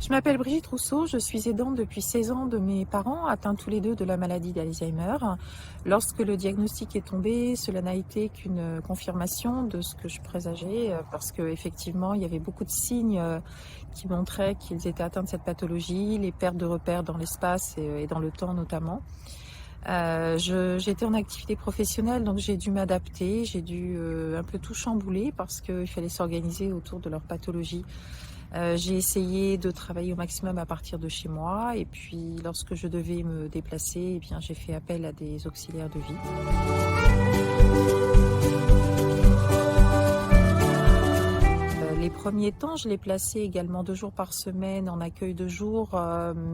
Je m'appelle Brigitte Rousseau, je suis aidante depuis 16 ans de mes parents atteints tous les deux de la maladie d'Alzheimer. Lorsque le diagnostic est tombé, cela n'a été qu'une confirmation de ce que je présageais parce qu'effectivement il y avait beaucoup de signes qui montraient qu'ils étaient atteints de cette pathologie, les pertes de repères dans l'espace et dans le temps notamment. J'étais en activité professionnelle, donc j'ai dû m'adapter, j'ai dû un peu tout chambouler parce qu'il fallait s'organiser autour de leur pathologie. J'ai essayé de travailler au maximum à partir de chez moi et puis lorsque je devais me déplacer, eh bien, j'ai fait appel à des auxiliaires de vie. Les premiers temps, je l'ai placé également 2 jours par semaine en accueil de jour,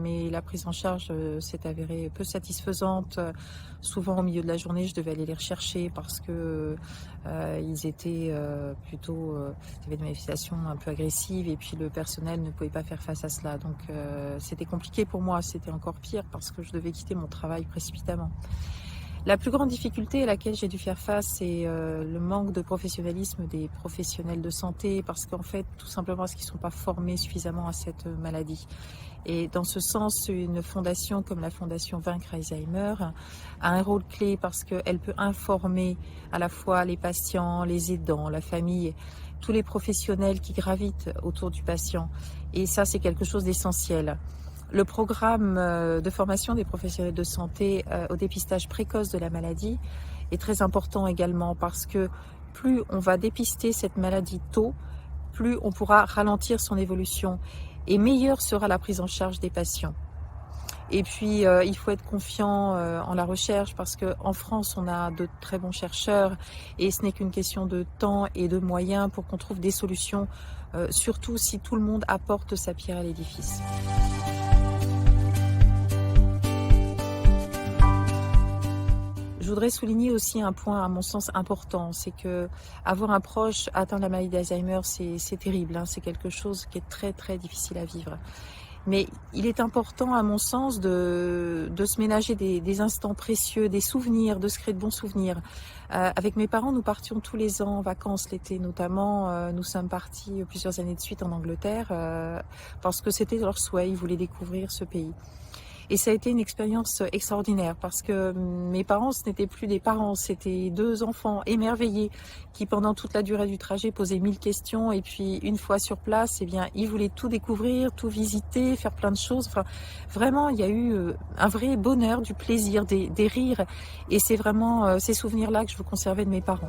mais la prise en charge s'est avérée peu satisfaisante. Souvent au milieu de la journée, je devais aller les rechercher parce que ils étaient plutôt, il y avait des manifestations un peu agressives et puis le personnel ne pouvait pas faire face à cela. Donc c'était compliqué pour moi, c'était encore pire parce que je devais quitter mon travail précipitamment. La plus grande difficulté à laquelle j'ai dû faire face, c'est le manque de professionnalisme des professionnels de santé, parce qu'en fait, tout simplement parce qu'ils ne sont pas formés suffisamment à cette maladie. Et dans ce sens, une fondation comme la Fondation Vaincre Alzheimer a un rôle clé parce qu'elle peut informer à la fois les patients, les aidants, la famille, tous les professionnels qui gravitent autour du patient. Et ça, c'est quelque chose d'essentiel. Le programme de formation des professionnels de santé au dépistage précoce de la maladie est très important également parce que plus on va dépister cette maladie tôt, plus on pourra ralentir son évolution et meilleure sera la prise en charge des patients. Et puis, il faut être confiant en la recherche parce qu'en France, on a de très bons chercheurs et ce n'est qu'une question de temps et de moyens pour qu'on trouve des solutions, surtout si tout le monde apporte sa pierre à l'édifice. Je voudrais souligner aussi un point à mon sens important, c'est que avoir un proche atteint de la maladie d'Alzheimer, c'est terrible, hein, c'est quelque chose qui est très très difficile à vivre. Mais il est important à mon sens de se ménager des instants précieux, des souvenirs, de se créer de bons souvenirs. Avec mes parents, nous partions tous les ans en vacances l'été notamment. Nous sommes partis plusieurs années de suite en Angleterre parce que c'était leur souhait, ils voulaient découvrir ce pays. Et ça a été une expérience extraordinaire parce que mes parents, ce n'étaient plus des parents, c'était 2 enfants émerveillés qui pendant toute la durée du trajet posaient 1000 questions et puis une fois sur place, eh bien, ils voulaient tout découvrir, tout visiter, faire plein de choses. Enfin, vraiment, il y a eu un vrai bonheur, du plaisir, des rires et c'est vraiment ces souvenirs-là que je veux conserver de mes parents.